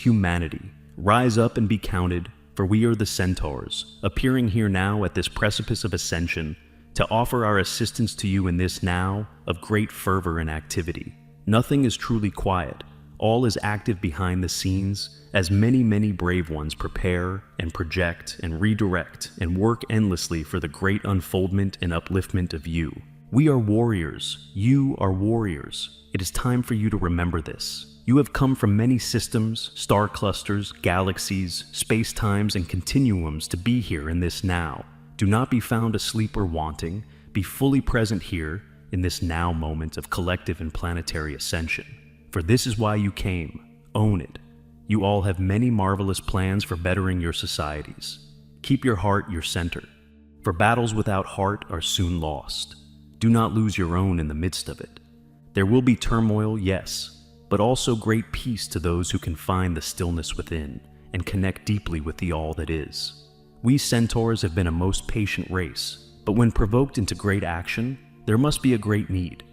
humanity, rise up and be counted, for we are the centaurs, appearing here now at this precipice of ascension, to offer our assistance to you in this now of great fervor and activity. Nothing is truly quiet. All is active behind the scenes, as many, many brave ones prepare and project and redirect and work endlessly for the great unfoldment and upliftment of you. We are warriors. You are warriors. It is time for you to remember this. You have come from many systems, star clusters, galaxies, space-times, and continuums to be here in this now. Do not be found asleep or wanting. Be fully present here in this now moment of collective and planetary ascension. For this is why you came. Own it. You all have many marvelous plans for bettering your societies. Keep your heart your center, for battles without heart are soon lost. Do not lose your own in the midst of it. There will be turmoil, yes, but also great peace to those who can find the stillness within and connect deeply with the all that is. We centaurs have been a most patient race, but when provoked into great action, there must be a great need.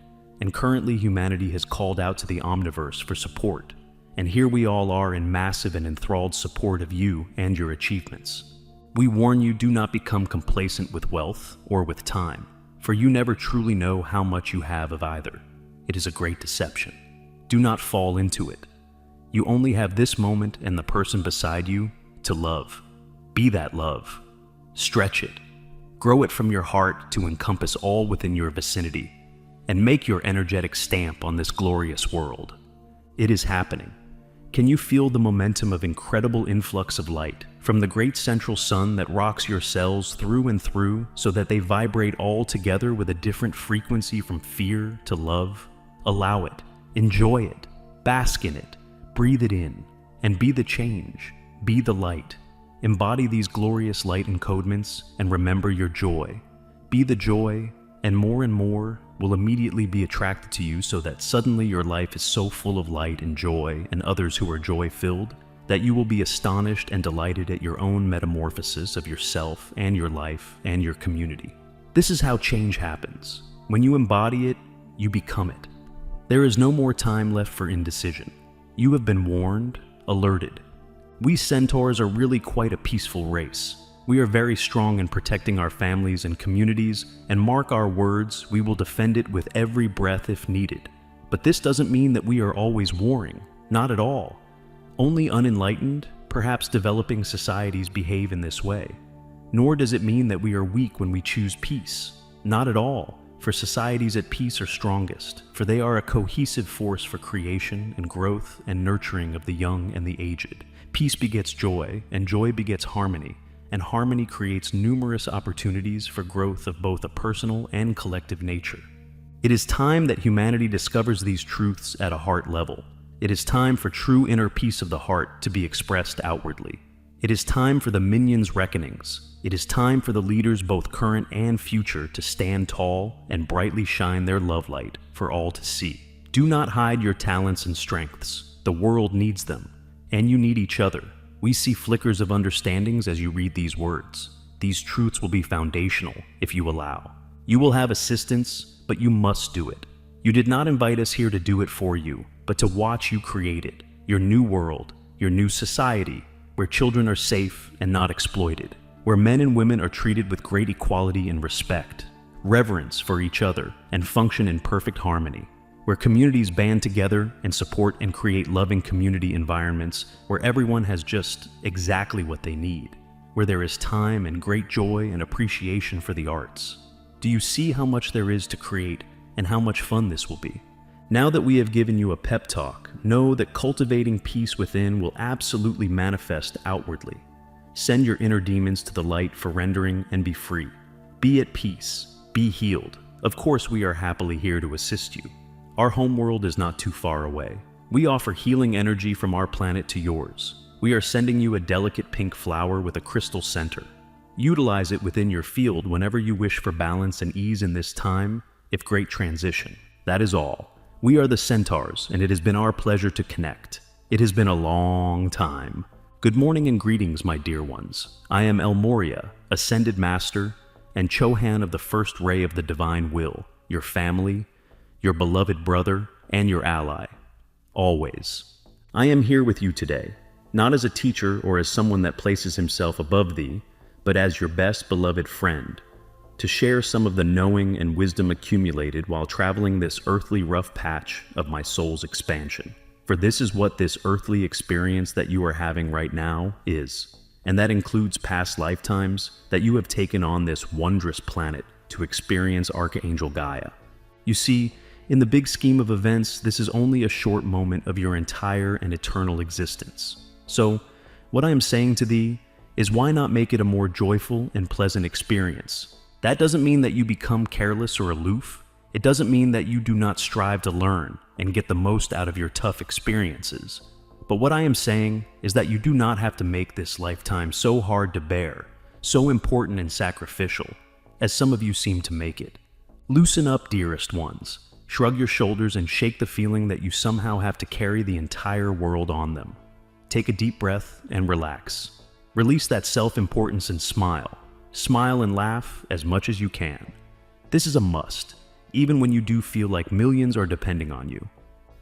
And currently humanity has called out to the omniverse for support, and here we all are in massive and enthralled support of you and your achievements. We warn you, do not become complacent with wealth or with time, for you never truly know how much you have of either. It is a great deception. Do not fall into it. You only have this moment and the person beside you to love. Be that love. Stretch it. Grow it from your heart to encompass all within your vicinity, and make your energetic stamp on this glorious world. It is happening. Can you feel the momentum of incredible influx of light from the great central sun that rocks your cells through and through so that they vibrate all together with a different frequency from fear to love? Allow it. Enjoy it. Bask in it. Breathe it in. And be the change. Be the light. Embody these glorious light encodements and remember your joy. Be the joy, and more will immediately be attracted to you, so that suddenly your life is so full of light and joy and others who are joy-filled that you will be astonished and delighted at your own metamorphosis of yourself and your life and your community. This is how change happens. When you embody it, you become it. There is no more time left for indecision. You have been warned, alerted. We centaurs are really quite a peaceful race. We are very strong in protecting our families and communities, and mark our words, we will defend it with every breath if needed. But this doesn't mean that we are always warring. Not at all. Only unenlightened, perhaps developing societies behave in this way. Nor does it mean that we are weak when we choose peace. Not at all. For societies at peace are strongest, for they are a cohesive force for creation and growth and nurturing of the young and the aged. Peace begets joy, and joy begets harmony, and harmony creates numerous opportunities for growth of both a personal and collective nature. It is time that humanity discovers these truths at a heart level. It is time for true inner peace of the heart to be expressed outwardly. It is time for the minions' reckonings. It is time for the leaders, both current and future, to stand tall and brightly shine their love light for all to see. Do not hide your talents and strengths. The world needs them, and you need each other. We see flickers of understandings as you read these words. These truths will be foundational if you allow. You will have assistance, but you must do it. You did not invite us here to do it for you, but to watch you create it. Your new world, your new society, where children are safe and not exploited, where men and women are treated with great equality and respect, reverence for each other, and function in perfect harmony, where communities band together and support and create loving community environments where everyone has just exactly what they need, where there is time and great joy and appreciation for the arts. Do you see how much there is to create and how much fun this will be? Now that we have given you a pep talk, know that cultivating peace within will absolutely manifest outwardly. Send your inner demons to the light for rendering and be free. Be at peace. Be healed. Of course, we are happily here to assist you. Our homeworld is not too far away. We offer healing energy from our planet to yours. We are sending you a delicate pink flower with a crystal center. Utilize it within your field whenever you wish for balance and ease in this time, if great transition. That is all. We are the Centaurs, and it has been our pleasure to connect. It has been a long time. Good morning and greetings, my dear ones. I am El Moria, Ascended Master, and Chohan of the First Ray of the Divine Will, your family, your beloved brother, and your ally. Always. I am here with you today, not as a teacher or as someone that places himself above thee, but as your best beloved friend, to share some of the knowing and wisdom accumulated while traveling this earthly rough patch of my soul's expansion. For this is what this earthly experience that you are having right now is, and that includes past lifetimes that you have taken on this wondrous planet to experience Archangel Gaia. You see, in the big scheme of events, this is only a short moment of your entire and eternal existence. So, what I am saying to thee is, why not make it a more joyful and pleasant experience? That doesn't mean that you become careless or aloof. It doesn't mean that you do not strive to learn and get the most out of your tough experiences. But what I am saying is that you do not have to make this lifetime so hard to bear, so important and sacrificial, as some of you seem to make it. Loosen up, dearest ones. Shrug your shoulders and shake the feeling that you somehow have to carry the entire world on them. Take a deep breath and relax. Release that self-importance and smile. Smile and laugh as much as you can. This is a must, even when you do feel like millions are depending on you.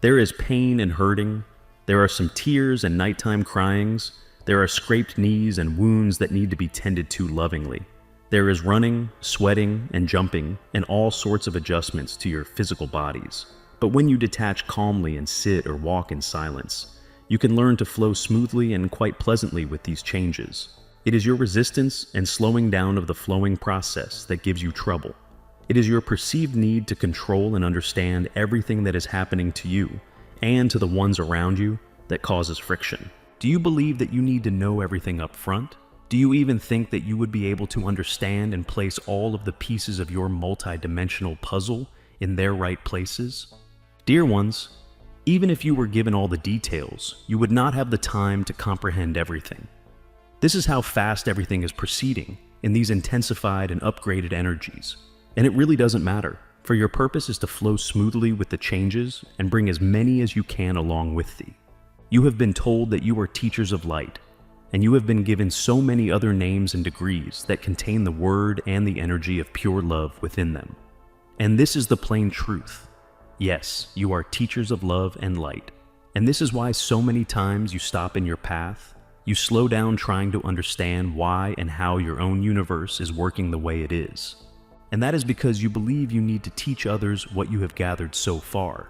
There is pain and hurting. There are some tears and nighttime cryings. There are scraped knees and wounds that need to be tended to lovingly. There is running, sweating, and jumping, and all sorts of adjustments to your physical bodies. But when you detach calmly and sit or walk in silence, you can learn to flow smoothly and quite pleasantly with these changes. It is your resistance and slowing down of the flowing process that gives you trouble. It is your perceived need to control and understand everything that is happening to you and to the ones around you that causes friction. Do you believe that you need to know everything up front? Do you even think that you would be able to understand and place all of the pieces of your multi-dimensional puzzle in their right places? Dear ones, even if you were given all the details, you would not have the time to comprehend everything. This is how fast everything is proceeding in these intensified and upgraded energies. And it really doesn't matter, for your purpose is to flow smoothly with the changes and bring as many as you can along with thee. You have been told that you are teachers of light, and you have been given so many other names and degrees that contain the word and the energy of pure love within them. And this is the plain truth. Yes, you are teachers of love and light. And this is why so many times you stop in your path. You slow down trying to understand why and how your own universe is working the way it is. And that is because you believe you need to teach others what you have gathered so far.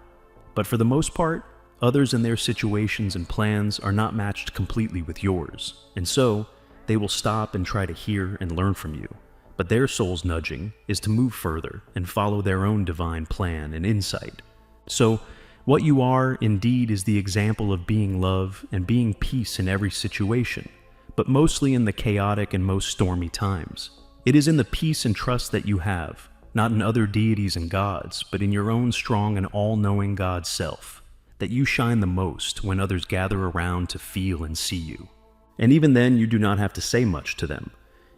But for the most part, others and their situations and plans are not matched completely with yours, and so they will stop and try to hear and learn from you. But their soul's nudging is to move further and follow their own divine plan and insight. So, what you are, indeed, is the example of being love and being peace in every situation, but mostly in the chaotic and most stormy times. It is in the peace and trust that you have, not in other deities and gods, but in your own strong and all-knowing God self, that you shine the most when others gather around to feel and see you. And even then, you do not have to say much to them.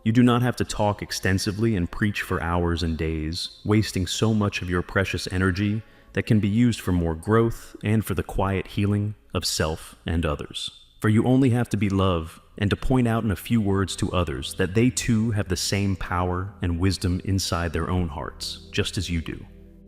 You do not have to talk extensively and preach for hours and days, wasting so much of your precious energy that can be used for more growth and for the quiet healing of self and others. For you only have to be love and to point out in a few words to others that they too have the same power and wisdom inside their own hearts, just as you do.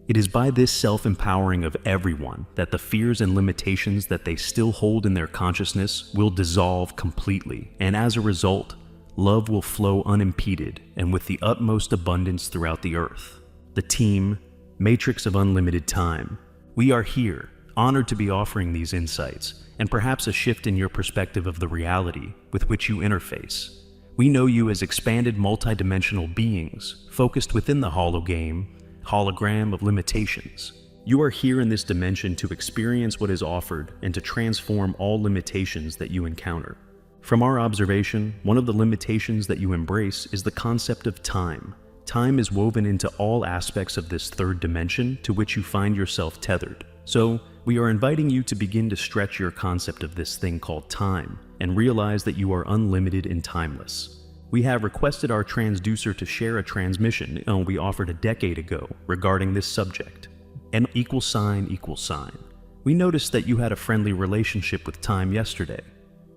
It is by this self-empowering of everyone that the fears and limitations that they still hold in their consciousness will dissolve completely, and as a result, love will flow unimpeded and with the utmost abundance throughout the earth. The team, Matrix of Unlimited Time, we are here, honored to be offering these insights, and perhaps a shift in your perspective of the reality with which you interface. We know you as expanded multidimensional beings, focused within the HOLOGAME, hologram of limitations. You are here in this dimension to experience what is offered and to transform all limitations that you encounter. From our observation, one of the limitations that you embrace is the concept of time. Time is woven into all aspects of this third dimension to which you find yourself tethered. So, we are inviting you to begin to stretch your concept of this thing called time and realize that you are unlimited and timeless. We have requested our transducer to share a transmission we offered a decade ago regarding this subject. N =sign. We noticed that you had a friendly relationship with time yesterday.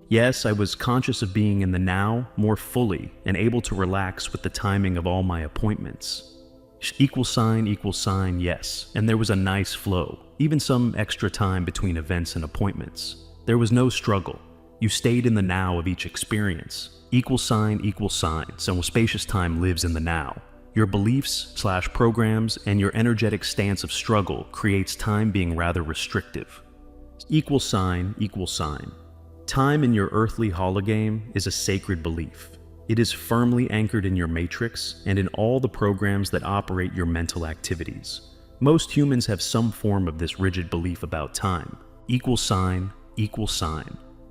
Yes, I was conscious of being in the now more fully and able to relax with the timing of all my appointments. =sign, yes, and there was a nice flow, even some extra time between events and appointments. There was no struggle. You stayed in the now of each experience. Equal sign, so spacious time lives in the now. Your beliefs/programs and your energetic stance of struggle creates time being rather restrictive. Equal sign. Time in your earthly hologame is a sacred belief. It is firmly anchored in your matrix and in all the programs that operate your mental activities. Most humans have some form of this rigid belief about time. Equal sign.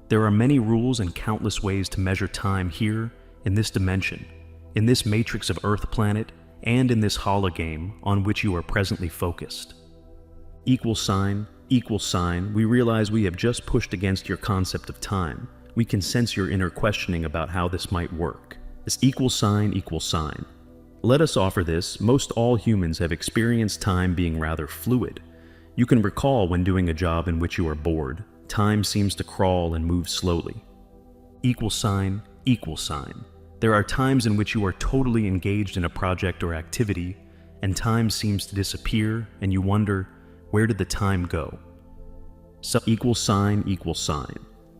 There are many rules and countless ways to measure time here, in this dimension, in this matrix of Earth planet, and in this hologame on which you are presently focused. Equal sign, we realize we have just pushed against your concept of time. We can sense your inner questioning about how this might work. This equal sign. Let us offer this. Most all humans have experienced time being rather fluid. You can recall when doing a job in which you are bored, time seems to crawl and move slowly. Equal sign. There are times in which you are totally engaged in a project or activity, and time seems to disappear, and you wonder, where did the time go? So equal sign.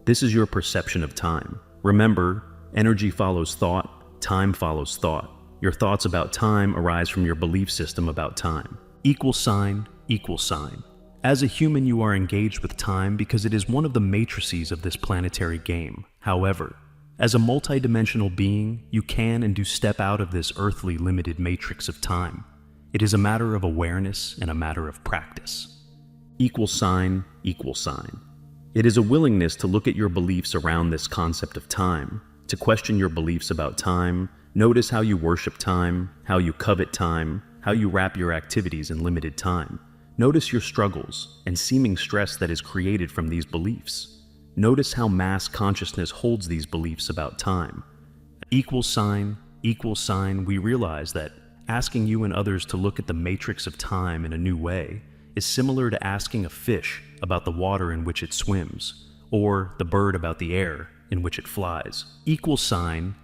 This is your perception of time. Remember, energy follows thought, time follows thought. Your thoughts about time arise from your belief system about time. Equal sign. As a human, you are engaged with time because it is one of the matrices of this planetary game. However, as a multidimensional being, you can and do step out of this earthly limited matrix of time. It is a matter of awareness and a matter of practice. Equal sign. It is a willingness to look at your beliefs around this concept of time, to question your beliefs about time, notice how you worship time, how you covet time, how you wrap your activities in limited time. Notice your struggles and seeming stress that is created from these beliefs. Notice how mass consciousness holds these beliefs about time. Equal sign, we realize that asking you and others to look at the matrix of time in a new way is similar to asking a fish about the water in which it swims, or the bird about the air in which it flies. Equal sign.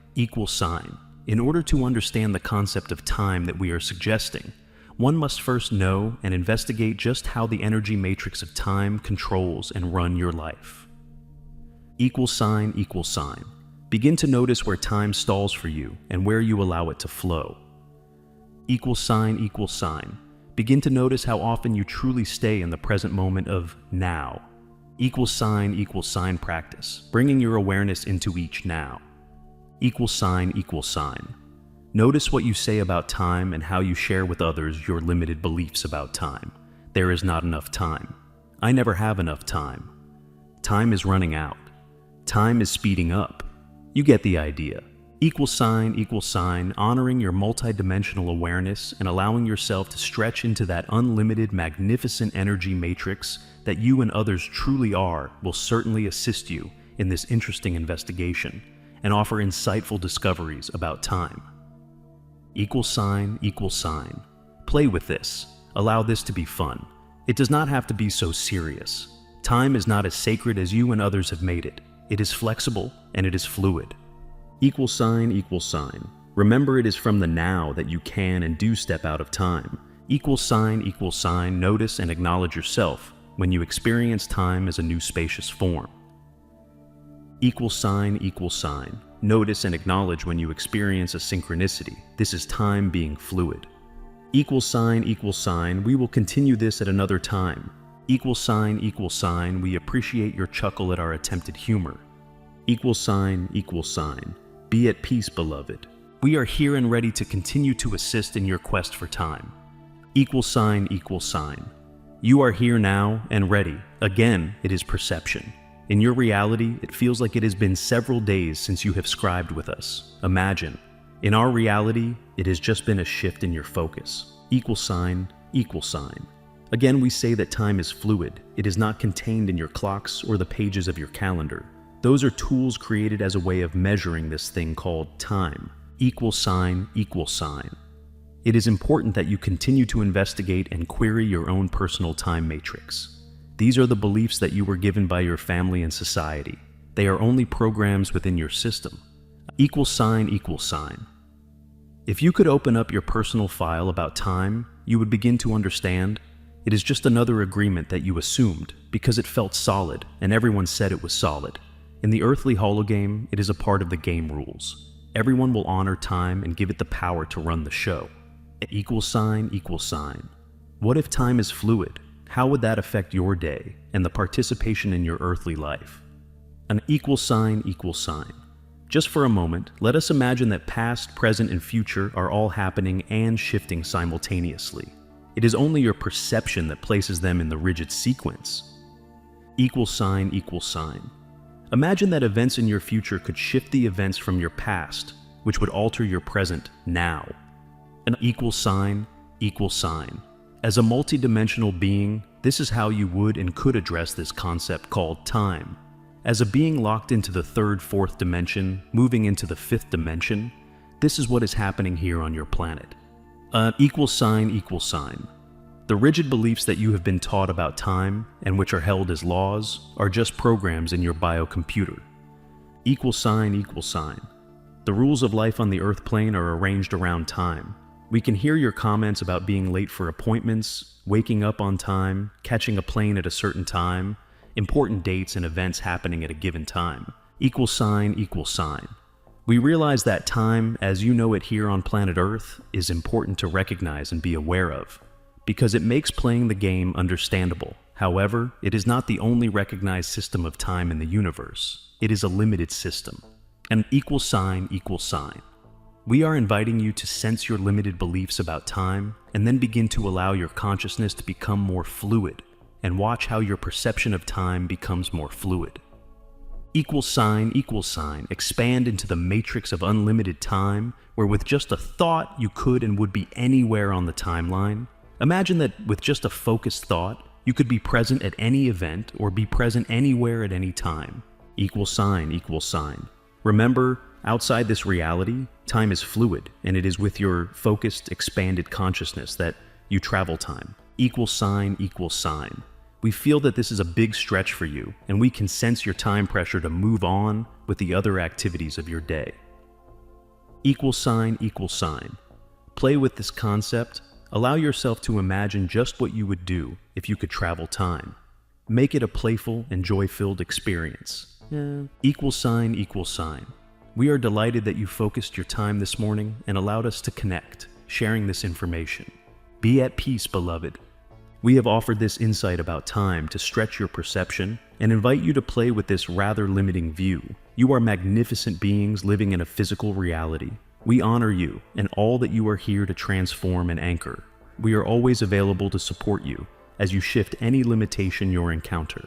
In order to understand the concept of time that we are suggesting, one must first know and investigate just how the energy matrix of time controls and runs your life. Equal sign. Begin to notice where time stalls for you and where you allow it to flow. Equal sign. Begin to notice how often you truly stay in the present moment of now. Equal sign practice, bringing your awareness into each now. Equal sign. Notice what you say about time and how you share with others your limited beliefs about time. There is not enough time. I never have enough time. Time is running out. Time is speeding up. You get the idea. Equal sign, honoring your multidimensional awareness and allowing yourself to stretch into that unlimited, magnificent energy matrix that you and others truly are will certainly assist you in this interesting investigation and offer insightful discoveries about time. Equal sign. Play with this. Allow this to be fun. It does not have to be so serious. Time is not as sacred as you and others have made it. It is flexible and it is fluid. Equal sign. Remember, it is from the now that you can and do step out of time. Equal sign. Notice and acknowledge yourself when you experience time as a new spacious form. Equal sign. Notice and acknowledge when you experience a synchronicity. This is time being fluid. Equal sign. We will continue this at another time. Equal sign. We appreciate your chuckle at our attempted humor. Equal sign. Be at peace, beloved. We are here and ready to continue to assist in your quest for time. Equal sign. You are here now and ready. Again, it is perception. In your reality, it feels like it has been several days since you have scribed with us. Imagine. In our reality, it has just been a shift in your focus. Equal sign. Again, we say that time is fluid. It is not contained in your clocks or the pages of your calendar. Those are tools created as a way of measuring this thing called time. Equal sign. It is important that you continue to investigate and query your own personal time matrix. These are the beliefs that you were given by your family and society. They are only programs within your system. Equal sign. If you could open up your personal file about time, you would begin to understand it is just another agreement that you assumed because it felt solid and everyone said it was solid. In the earthly hologame, it is a part of the game rules. Everyone will honor time and give it the power to run the show. Equals sign, equals sign. What if time is fluid? How would that affect your day and the participation in your earthly life? An equal sign, equal sign. Just for a moment, let us imagine that past, present, and future are all happening and shifting simultaneously. It is only your perception that places them in the rigid sequence. Equal sign, equal sign. Imagine that events in your future could shift the events from your past, which would alter your present now. An equal sign, equal sign. As a multidimensional being, this is how you would and could address this concept called time. As a being locked into the third, fourth dimension, moving into the fifth dimension, this is what is happening here on your planet. Equal sign, equal sign. The rigid beliefs that you have been taught about time, and which are held as laws, are just programs in your biocomputer. Equal sign, equal sign. The rules of life on the Earth plane are arranged around time. We can hear your comments about being late for appointments, waking up on time, catching a plane at a certain time, important dates and events happening at a given time. Equal sign, equal sign. We realize that time, as you know it here on planet Earth, is important to recognize and be aware of, because it makes playing the game understandable. However, it is not the only recognized system of time in the universe. It is a limited system. An equal sign, equal sign. We are inviting you to sense your limited beliefs about time and then begin to allow your consciousness to become more fluid and watch how your perception of time becomes more fluid. Equal sign, expand into the matrix of unlimited time where with just a thought you could and would be anywhere on the timeline. Imagine that with just a focused thought, you could be present at any event or be present anywhere at any time. Equal sign, Remember, outside this reality, time is fluid, and it is with your focused, expanded consciousness that you travel time. Equal sign. We feel that this is a big stretch for you, and we can sense your time pressure to move on with the other activities of your day. Equal sign. Play with this concept. Allow yourself to imagine just what you would do if you could travel time. Make it a playful and joy-filled experience. Equal sign. We are delighted that you focused your time this morning and allowed us to connect, sharing this information. Be at peace, beloved. We have offered this insight about time to stretch your perception and invite you to play with this rather limiting view. You are magnificent beings living in a physical reality. We honor you and all that you are here to transform and anchor. We are always available to support you as you shift any limitation you encounter.